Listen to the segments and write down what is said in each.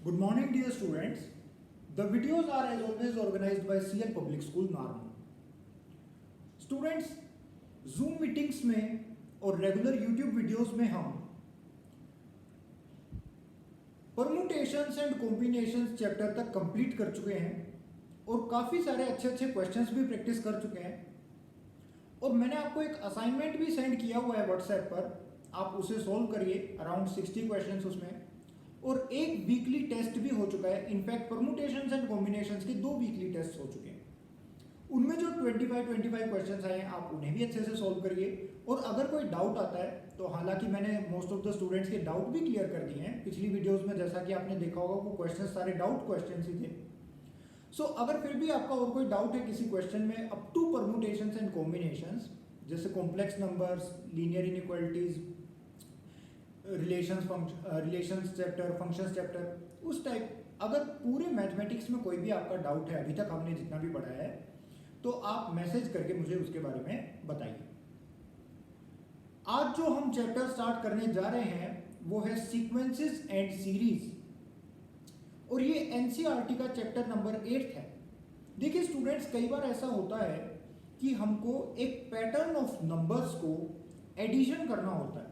Good morning, dear students. The videos are as always organized by CL Public School, Narmo. Students, Zoom meetings में और regular YouTube videos में हम permutations and combinations chapter तक complete कर चुके हैं और काफ़ी सारे अच्छे अच्छे क्वेश्चंस भी प्रैक्टिस कर चुके हैं। और मैंने आपको एक असाइनमेंट भी सेंड किया हुआ है व्हाट्सएप पर, आप उसे सॉल्व करिए। अराउंड 60 क्वेश्चंस उसमें, और एक वीकली टेस्ट भी हो चुका है। इनफैक्ट परमुटेशंस एंड कॉम्बिनेशंस के 2 वीकली टेस्ट हो चुके हैं। उनमें जो 25 क्वेश्चंस आए हैं आप उन्हें भी अच्छे से सॉल्व करिए। और अगर कोई डाउट आता है तो हालांकि मैंने मोस्ट ऑफ द स्टूडेंट्स के डाउट भी क्लियर कर दिए हैं पिछली वीडियोस में, जैसा कि आपने देखा होगा वो क्वेश्चन सारे डाउट क्वेश्चन ही थे। सो अगर फिर भी आपका और कोई डाउट है किसी क्वेश्चन में up to permutations and combinations, जैसे complex numbers, linear inequalities, relations chapter, functions chapter, उस टाइप, अगर पूरे मैथमेटिक्स में कोई भी आपका डाउट है अभी तक हमने जितना भी पढ़ा है, तो आप मैसेज करके मुझे उसके बारे में बताइए। आज जो हम चैप्टर स्टार्ट करने जा रहे हैं वो है सीक्वेंसेस एंड सीरीज, और ये एनसीईआरटी का चैप्टर नंबर 8 है। देखिए स्टूडेंट्स, कई बार ऐसा होता है कि हमको एक पैटर्न ऑफ नंबर्स को एडिशन करना होता है।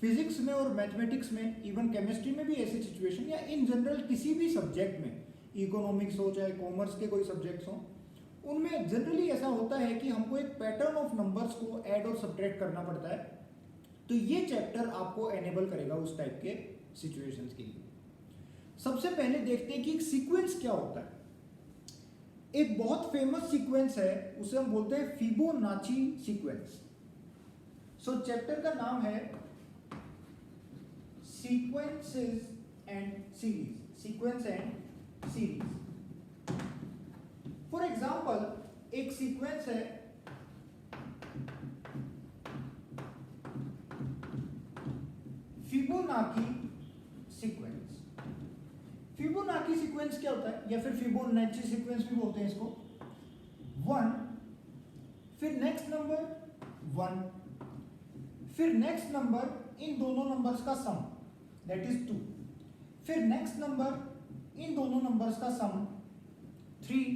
फिजिक्स में और मैथमेटिक्स में, इवन केमिस्ट्री में भी ऐसी सिचुएशन, या इन जनरल किसी भी सब्जेक्ट में, इकोनॉमिक्स हो चाहे कॉमर्स के कोई सब्जेक्ट्स हो, उनमें जनरली ऐसा होता है कि हमको एक पैटर्न ऑफ नंबर्स को ऐड और सब्ट्रैक्ट करना पड़ता है। तो ये चैप्टर आपको एनेबल करेगा उस टाइप के सिचुएशंस के लिए। सबसे पहले देखते हैं कि एक सीक्वेंस क्या होता है। एक बहुत फेमस सीक्वेंस है, उसे हम बोलते हैं फिबोनाची सीक्वेंस। सो चैप्टर का नाम है sequences and series, sequence and series. For example एक सीक्वेंस है फिबोनाची सीक्वेंस। फिबोनाची सीक्वेंस क्या होता है, या फिर फिबोनाची सीक्वेंस भी बोलते हैं इसको। 1, फिर नेक्स्ट नंबर 1, फिर नेक्स्ट नंबर इन दोनों नंबर्स का सम, दैट इज 2, फिर नेक्स्ट नंबर इन दोनों नंबर्स का सम 3,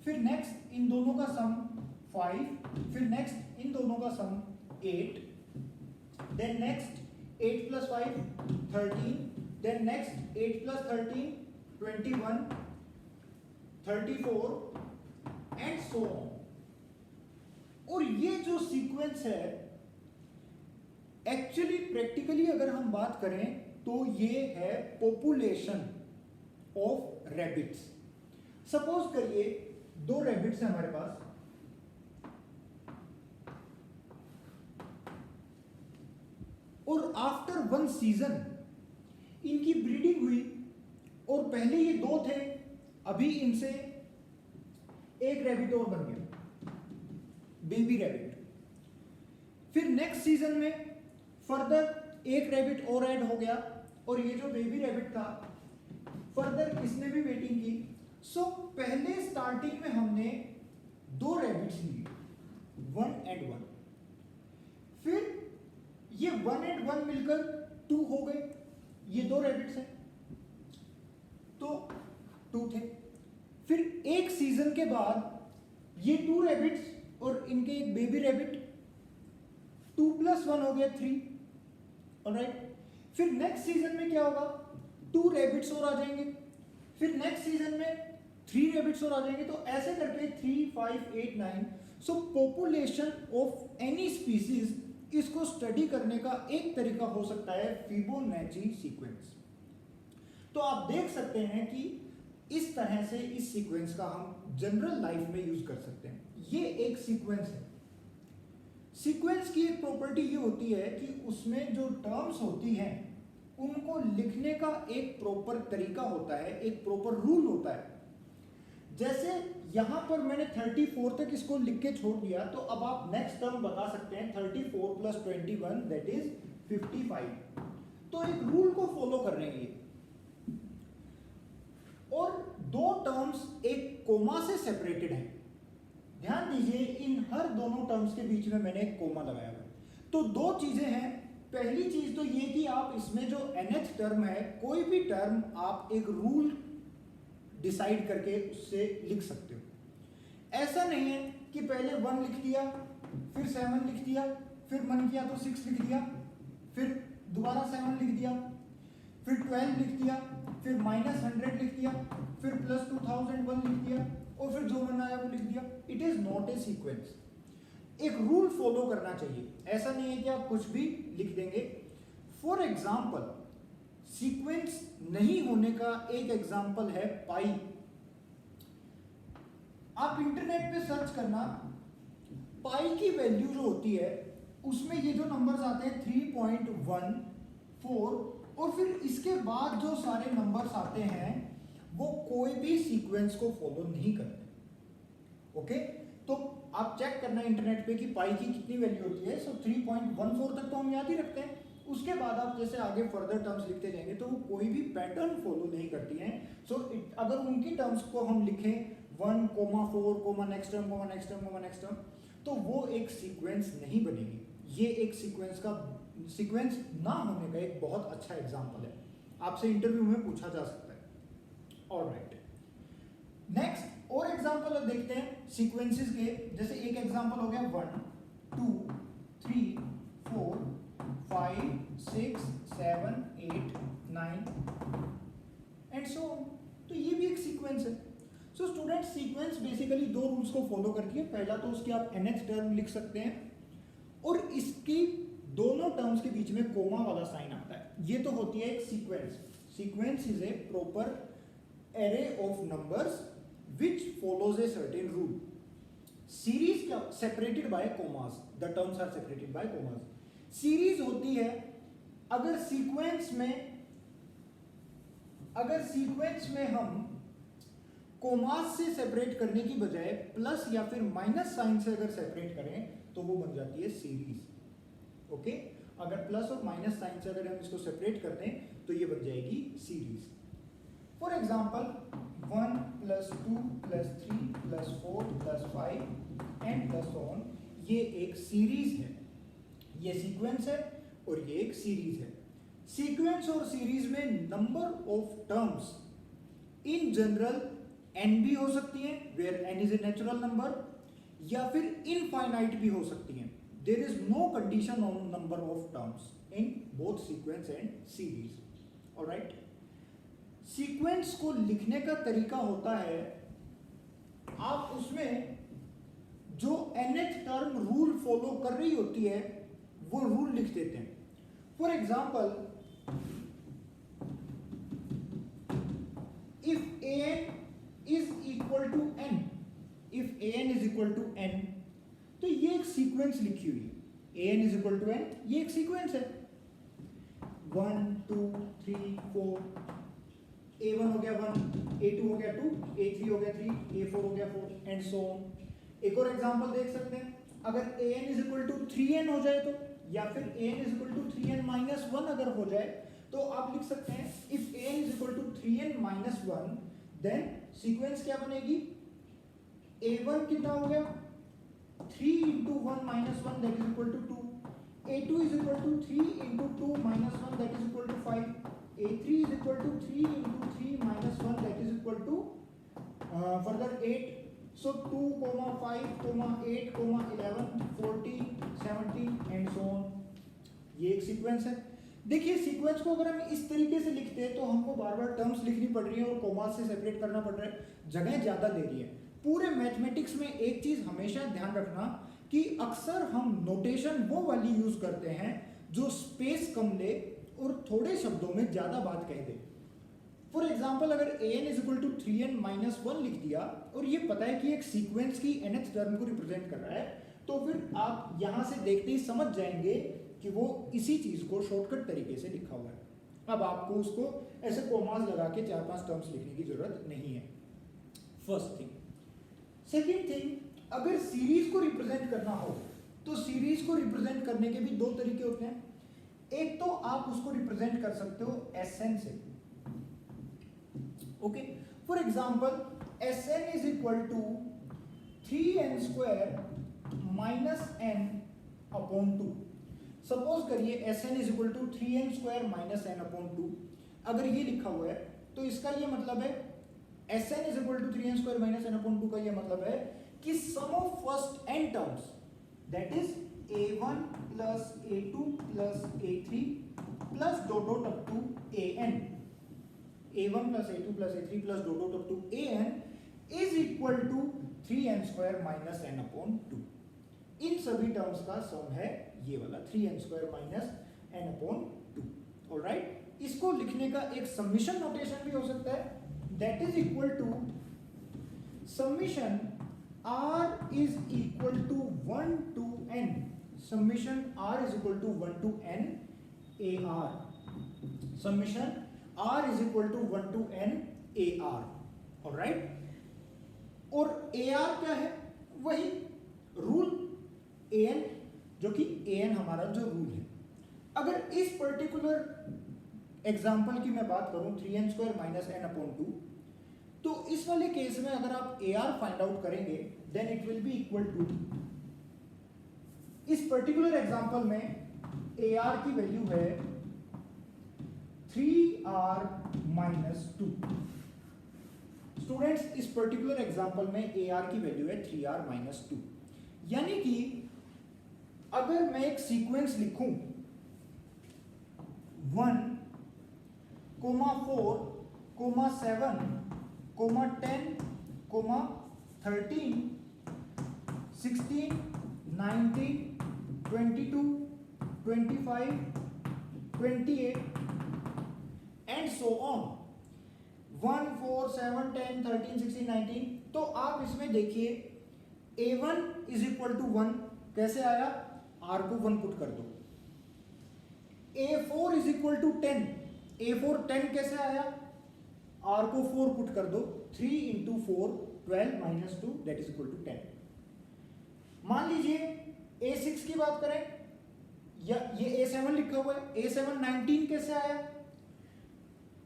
फिर नेक्स्ट इन दोनों का सम 5, फिर नेक्स्ट इन दोनों का सम 8, then next 8 plus 5 13, then next 8 plus 13 21, 34 and so on। और ये जो सीक्वेंस है एक्चुअली प्रैक्टिकली अगर हम बात करें तो ये है पॉपुलेशन ऑफ रैबिट्स। सपोज करिए 2 रैबिट्स हैं हमारे पास, और आफ्टर 1 सीजन इनकी ब्रीडिंग हुई, और पहले ये 2 थे, अभी इनसे एक रैबिट और बन गया, बेबी रैबिट। फिर नेक्स्ट सीजन में फर्दर एक रैबिट और ऐड हो गया, और ये जो बेबी रैबिट था फर्दर इसने भी वेटिंग की। सो पहले स्टार्टिंग में हमने 2 रैबिट्स लिए, 1 and 1, फिर ये 1 and 1 मिलकर 2 हो गए, ये 2 रैबिट्स हैं तो 2 थे। फिर एक सीजन के बाद ये 2 रैबिट्स और इनके एक बेबी रैबिट, 2 + 1 हो गया 3, ऑलराइट। फिर नेक्स्ट सीजन में क्या होगा, 2 रैबिट्स और आ जाएंगे, फिर नेक्स्ट सीजन में 3 रैबिट्स और आ जाएंगे, तो ऐसे करके 3 5 8 9। सो पॉपुलेशन ऑफ एनी स्पीसीज, इसको स्टडी करने का एक तरीका हो सकता है फिबोनाची सीक्वेंस। तो आप देख सकते हैं कि इस तरह से इस सीक्वेंस का हम जनरल लाइफ में यूज कर सकते हैं। ये एक सीक्वेंस है। सीक्वेंस की एक प्रॉपर्टी ये होती है कि उसमें जो टर्म्स होती हैं उनको लिखने का एक प्रॉपर तरीका होता है, एक प्रॉपर रूल होता है। जैसे यहां पर मैंने 34 तक इसको लिख के छोड़ दिया, तो अब आप नेक्स्ट टर्म बता सकते हैं 34 + 21 दैट इज 55। तो एक रूल को फॉलो कर रहे हैं ये, और 2 टर्म्स एक कोमा से सेपरेटेड हैं। ध्यान दीजिए इन हर दोनों टर्म्स के बीच में मैंने एक कोमा लगाया हुआ है। तो 2 चीजें हैं, पहली चीज तो ये कि आप इसमें जो nth टर्म है, कोई भी टर्म आप एक रूल डिसाइड करके उससे लिख सकते हो। ऐसा नहीं है कि पहले 1 लिख दिया, फिर 7 लिख दिया, फिर मन किया तो 6 लिख दिया, फिर दोबारा 7 लिख दिया, फिर 12 लिख दिया, फिर -100 लिख दिया, फिर +2001 लिख दिया, और फिर जो मन आया वो लिख दिया। It is not a sequence. एक रूल फॉलो करना चाहिए। ऐसा नहीं है कि आप कुछ भी लिख देंगे। फॉर एग्जाम्पल, सीक्वेंस नहीं होने का एक एग्जाम्पल है पाई। आप इंटरनेट पे सर्च करना, पाई की वैल्यू जो होती है उसमें ये जो नंबर्स आते हैं 3.14, और फिर इसके बाद जो सारे नंबर्स आते हैं वो कोई भी सीक्वेंस को फॉलो नहीं करते। ओके, तो आप चेक करना इंटरनेट पे कि पाई की कितनी वैल्यू होती है। सो 3.14 तक तो हम याद ही रखते हैं। उसके बाद आप जैसे आगे फर्दर टर्म्स लिखते जाएंगे तो वो कोई भी पैटर्न फॉलो नहीं करती हैं। सो अगर उनकी टर्म्स को हम लिखें 1,4, next term, next term, next term, तो वो एक सीक्वेंस नहीं बनेगी। ये एक सीक्वेंस ना होने का एक बहुत अच्छा एग्जाम्पल है, आपसे इंटरव्यू में पूछा जा सकता है। ऑलराइट, नेक्स्ट और एग्जाम्पल देखते हैं सीक्वेंसेस के। जैसे एक एग्जाम्पल हो गया 1, 2, 3, 4, 5, 6, 7, 8, 9 एंड सो ऑन। तो ये भी एक सीक्वेंस है। सो स्टूडेंट, सीक्वेंस बेसिकली दो रूल्स को फॉलो करती है। पहला तो उसकी आप nth टर्म लिख सकते हैं, और इसकी दोनों टर्म्स के बीच में कोमा वाला साइन आता है। ये तो होती है एक sequence. Sequence is a proper array of numbers which follows a certain rule. Series separated by commas. The terms are separated by commas. Series होती है अगर सीक्वेंस में हम कोमास से सेपरेट करने की बजाय प्लस या फिर माइनस साइन से अगर सेपरेट करें तो वो बन जाती है सीरीज। ओके, अगर प्लस और माइनस साइन से अगर हम इसको सेपरेट कर दें तो ये बन जाएगी series. For example 1 + 2 + 3 + 4 + 5 and plus on, ये एक सीरीज है। ये सीक्वेंस है और ये एक सीरीज है। सीक्वेंस और सीरीज में number of terms in general n भी हो सकती हैं, where n is a natural number, या फिर इनफाइनाइट भी हो सकती हैं। There is no condition on number of terms in both sequence and series. Alright, sequence को लिखने का तरीका होता है, आप उसमें जो nth टर्म रूल फॉलो कर रही होती है वो रूल लिख देते हैं। For example, if an is equal to n, if an is equal to n, तो ये एक सीक्वेंस लिखी हुई है। an is equal to n, ये एक सीक्वेंस है। 1, 2, 3, 4, a1 हो गया 1, a2 हो गया 2, a3 हो गया 3, a4 हो गया 4 एंड सो ऑन। एक और एग्जांपल देख सकते हैं, अगर an is equal to 3n हो जाए तो, या फिर an is equal to 3n-1 अगर हो जाए तो आप लिख सकते हैं if an is equal to 3n-1, then sequence क्या बनेगी, a1 कितना हो गया 3 into 1 minus 1 that is equal to 2, a2 is equal to 3 into 2 minus 1 that is equal to 5, a3 is equal to 3 into 3 minus 1 that is equal to further 8. So 2, 5, 8, 11, 14, 17 and so on. ये एक sequence है। देखिए, sequence को अगर हम इस तरीके से लिखते हैं तो हमको बार बार टर्म्स लिखनी पड़ रही है और कोमास से सेपरेट करना पड़ रहा है, जगह ज़्यादा दे रही है। पूरे मैथमेटिक्स में एक चीज़ हमेशा ध्यान रखना कि अक्सर हम नोटेशन वो वाली यूज़ करते हैं जो स्पेस कम ले और थोड़े शब्दों में ज़्यादा बात कह दे। फॉर एग्जाम्पल, अगर an is equal to 3n-1 लिख दिया और ये पता है कि एक सीक्वेंस की nth टर्म को रिप्रेजेंट कर रहा है, तो फिर आप यहाँ से देखते ही समझ जाएंगे कि वो इसी चीज़ को शॉर्टकट तरीके से लिखा हुआ है। अब आपको उसको ऐसे कोमास लगा के 4-5 टर्म्स लिखने की जरूरत नहीं है। First thing. सेकेंड थिंग, अगर सीरीज को रिप्रेजेंट करना हो तो सीरीज को रिप्रेजेंट करने के भी दो तरीके होते हैं। एक तो आप उसको रिप्रेजेंट कर सकते हो Sn से। Okay, for example Sn is equal to 3n² - n/2। Suppose करिए s n is equal to 3n square minus n upon 2। अगर ये लिखा हुआ है तो इसका ये मतलब है s n is equal to 3n square minus n upon 2 का ये मतलब है कि sum of first n terms that is a1 plus a2 plus a3 plus dot dot up to an, a1 plus a2 plus a3 plus dot dot up to an is equal to 3n square minus n upon 2। इन सभी terms का sum है ये वाला 3n square minus n upon 2। Alright, इसको लिखने का एक समेशन नोटेशन भी हो सकता है that is equal to summation r is equal to 1 to n, summation r is equal to 1 to n ar, summation r is equal to 1 to n ar। Alright, और ar क्या है? वही rule an, जो कि an हमारा जो rule है। अगर इस पर्टिकुलर एग्जांपल की मैं बात करूं 3n square minus n upon 2, तो इस वाले केस में अगर आप ar फाइंड आउट करेंगे then it will be equal to, इस पर्टिकुलर एग्जांपल में ar की वैल्यू है 3r माइनस 2। स्टूडेंट्स, इस पर्टिकुलर एग्जांपल में ar की वैल्यू है 3r माइनस 2। यानी कि अगर मैं एक सीक्वेंस लिखूं 1, 4, 7, 10, 13, 16, 19, 22, 25, 28 एंड सो ऑन 1, 4, 7, 10, 13, 16, 19, तो आप इसमें देखिए a1 इज इक्वल टू 1 कैसे आया? r को 1 पुट कर दो। a4 is equal to 10, a4 10 कैसे आया? r को 4 पुट कर दो। 3 into 4 12 minus 2 that is equal to 10। मान लीजिए a6 की बात करें, या ये a7 लिखा हुआ है, a7 19 कैसे आया?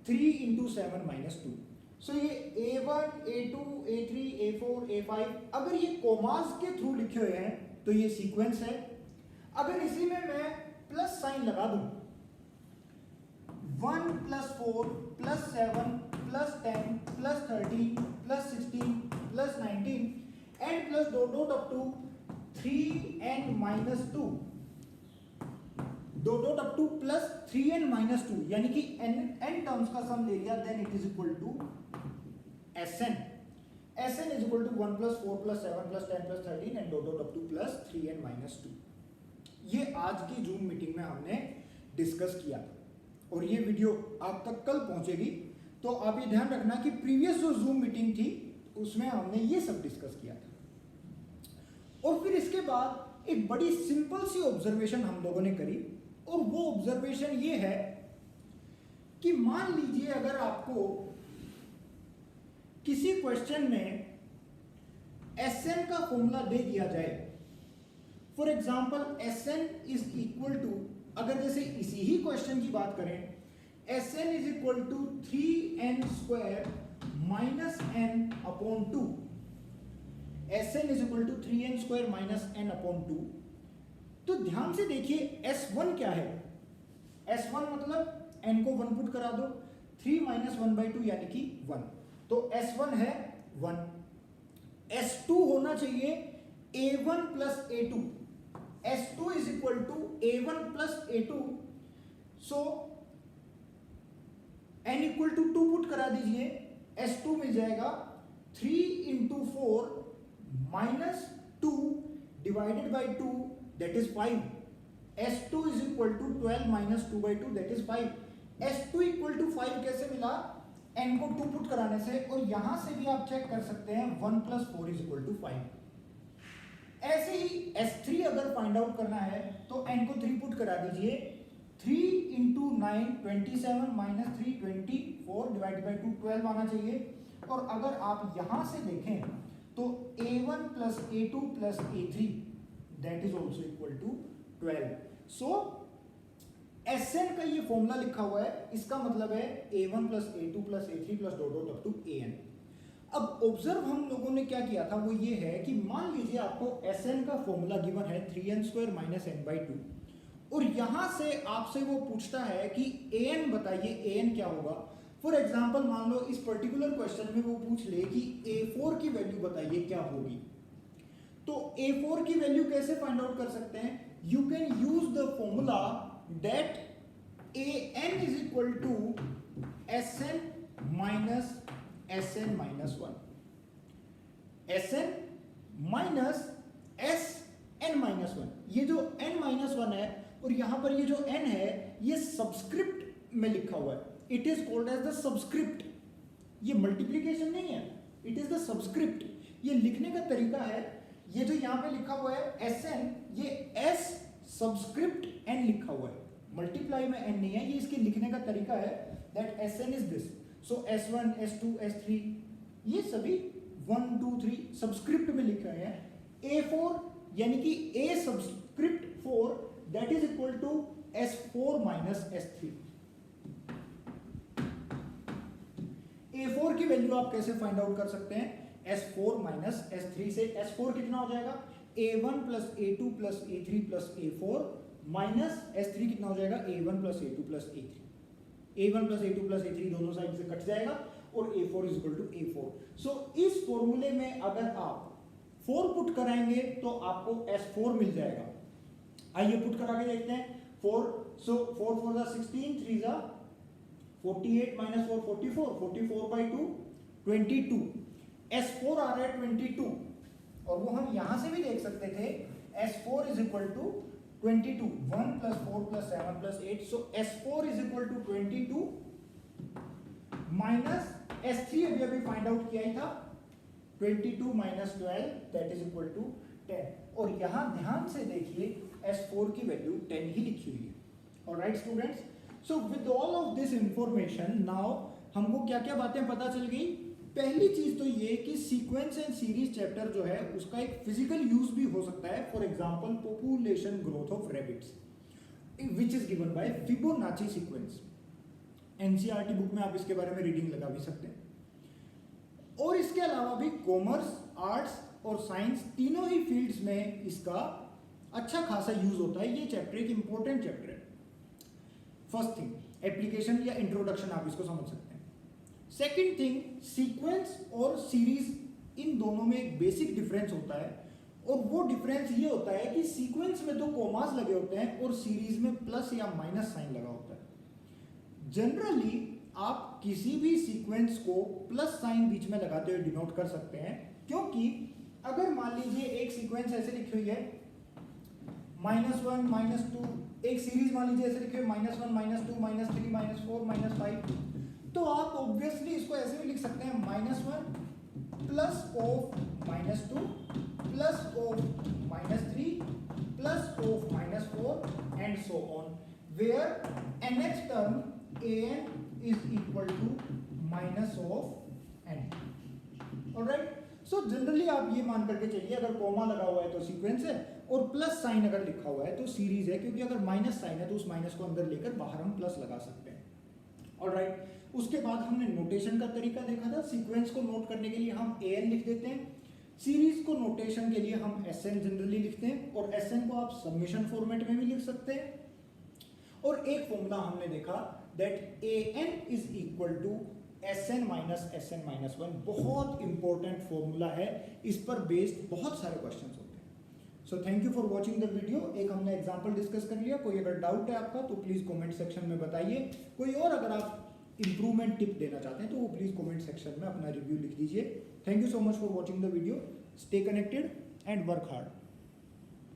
3 इंटू 7 माइनस 2। सो ये a1, a2, a3, a4, a5 अगर ये कोमास के थ्रू लिखे हुए हैं तो ये सीक्वेंस है। अगर इसी में मैं प्लस साइन लगा दूं 1 plus 4 plus 7 plus 10 plus 13 plus 16 plus 19 and plus dot dot up to 3n minus 2, dot dot up to plus 3n minus 2, यानी कि n टर्म्स का सम ले लिया, then it is equal to Sn। Sn is equal to 1 plus 4 plus 7 plus 10 plus 13 and dot dot up to plus 3n minus 2। ये आज की zoom meeting में हमने डिस्कस किया था और ये वीडियो आप तक कल पहुंचेगी, तो आप ये ध्यान रखना कि प्रीवियस जो जूम मीटिंग थी उसमें हमने ये सब डिस्कस किया था। और फिर इसके बाद एक बड़ी सिंपल सी ऑब्जर्वेशन हम लोगों ने करी, और वो ऑब्जर्वेशन ये है कि मान लीजिए अगर आपको किसी क्वेश्चन में Sn का फॉर्मूला दे दिया जाए, for example Sn is equal to, अगर जैसे इसी ही क्वेश्चन की बात करें Sn is equal to 3n square minus n upon 2, Sn is equal to 3n square minus n upon 2, तो ध्यान से देखिए S1 क्या है? S1 मतलब n को 1 पुट करा दो, 3 माइनस 1/2 यानी कि 1, तो S1 है 1। S2 होना चाहिए A1 plus A2, S2 is equal to A1 plus A2, so n equal to 2 put करा दीजिए, S2 मिल जाएगा 3 into 4 minus 2 divided by 2 that is 5। S2 is equal to 12 minus 2/2 that is 5। S2 equal to 5 कैसे मिला? n को 2 put कराने से, और यहां से भी आप चेक कर सकते हैं 1 प्लस 4 इज इक्वल टू 5। ऐसे ही S3 अगर फाइंड आउट करना है तो n को 3 पुट करा दीजिए, 3 इंटू 9 27 माइनस 3 24 डिवाइडेड बाई 2 12 आना चाहिए। और अगर आप यहां से देखें तो A1 plus A2 plus A3 that is also equal to 12। So Sn का ये फॉर्मूला लिखा हुआ है, इसका मतलब है A1 plus A2 plus A3 plus dot dot up to An। अब ऑब्जर्व हम लोगों ने क्या किया था वो ये है कि मान लीजिए आपको Sn का फॉर्मूला गिवन है 3n स्क्वायर माइनस n/2, और यहां से आपसे वो पूछता है कि an बताइए, an क्या होगा। फॉर एग्जाम्पल मान लो इस पर्टिकुलर क्वेश्चन में वो पूछ ले कि a4 की वैल्यू बताइए क्या होगी, तो a4 की वैल्यू कैसे फाइंड आउट कर सकते हैं? You can use the formula that an is equal to sn minus sn minus 1, sn minus sn minus 1। ये जो n माइनस 1 है और यहां पर ये जो n है ये सबस्क्रिप्ट में लिखा हुआ है, it is called as the subscript. ये मल्टीप्लीकेशन नहीं है, इट इज द सबस्क्रिप्ट। ये लिखने का तरीका है, ये जो यहां पे लिखा हुआ है sn, ये s सबस्क्रिप्ट n लिखा हुआ है, मल्टीप्लाई में n नहीं है। ये इसके लिखने का तरीका है that sn is this, so s1 s2 s3 ये सभी 1 2 3 सबस्क्रिप्ट में लिखे हुए हैं। a4 यानी कि a subscript 4 that is equal to s4 minus s3। a4 की वैल्यू आप कैसे फाइंड आउट कर सकते हैं? s4 माइनस s3 से s4 कितना हो जाएगा? a1 plus a2 plus a3 plus a4 minus s3 कितना हो जाएगा? a1 plus a2 plus a3। a1 plus a2 plus a3 दोनों साइड से कट जाएगा और a4 is equal to a4। सो इस फॉर्मूले में अगर आप 4 पुट कराएंगे तो आपको s4 मिल जाएगा। आइए पुट करा के देखते हैं। 4, सो 4 4 जा 16, 3 जा 48 माइनस 4 44, 44 बाई 2 22, s4 आ रहा है 22 और वो हम यहां से भी देख सकते थे s4 is equal to 22, 1 plus 4 plus 7 plus 8, so s4 is equal to 22 minus s3 अभी अभी फाइंड आउट किया ही था 22 minus 12 that is equal to 10। और यहां ध्यान से देखिए s4 की वैल्यू 10 ही लिखी हुई है। Alright students, so with all of this information now हमको क्या क्या बातें पता चल गई। पहली चीज तो ये कि सीक्वेंस एंड सीरीज चैप्टर जो है उसका एक फिजिकल यूज भी हो सकता है। For example population growth of rabbits which is given by Fibonacci sequence. NCERT book में आप इसके बारे में रीडिंग लगा भी सकते हैं। और इसके अलावा भी कॉमर्स, आर्ट्स और साइंस तीनों ही फील्ड्स में इसका अच्छा खासा यूज होता है। ये चैप्टर एक इंपॉर्टेंट चैप्टर है। फर्स्ट थिंग एप्लीकेशन या इंट्रोडक्शन आप इसको समझ सकते हैं। सेकेंड थिंग सीक्वेंस और सीरीज इन दोनों में एक बेसिक डिफरेंस होता है और वो डिफरेंस ये होता है कि सीक्वेंस में तो कॉमास लगे होते हैं और सीरीज में प्लस या माइनस साइन लगा होता है। जनरली आप किसी भी सीक्वेंस को प्लस साइन बीच में लगाते हुए डिनोट कर सकते हैं, क्योंकि अगर मान लीजिए एक सीक्वेंस ऐसे लिखी हुई है -1 -2, एक सीरीज मान लीजिए ऐसे लिखी हुई -1 -2 -3 -4 -5, तो आप ऑब्वियसली इसको ऐसे भी लिख सकते हैं -1 plus of -2 plus of -3 plus of -4 and so on, where nth term an is equal to minus of n। Alright, so generally आप ये मान करके चलिए अगर कॉमा लगा हुआ है तो सीक्वेंस है और प्लस साइन अगर लिखा हुआ है तो सीरीज है, क्योंकि अगर माइनस साइन है तो उस माइनस को अंदर लेकर बाहर हम प्लस लगा सकते हैं। ऑलराइट, उसके बाद हमने नोटेशन का तरीका देखा था। सीक्वेंस को नोट करने के लिए हम an लिख देते हैं, सीरीज को नोटेशन के लिए हम sn जनरली लिखते हैं और sn को आप समेशन फॉर्मेट में भी लिख सकते हैं। और एक फॉर्मूला हमने देखा that an is equal to sn minus 1। बहुत इंपॉर्टेंट फॉर्मूला है, इस पर बेस्ड बहुत सारे क्वेश्चंस होते हैं। So thank you for watching the video. एक हमने एग्जांपल डिस्कस कर लिया। कोई अगर डाउट है आपका तो प्लीज कमेंट सेक्शन में बताइए। कोई और अगर आप इंप्रूवमेंट टिप देना चाहते हैं तो वो प्लीज कमेंट सेक्शन में अपना रिव्यू लिख दीजिए। Thank you so much for watching the video. Stay connected and work hard.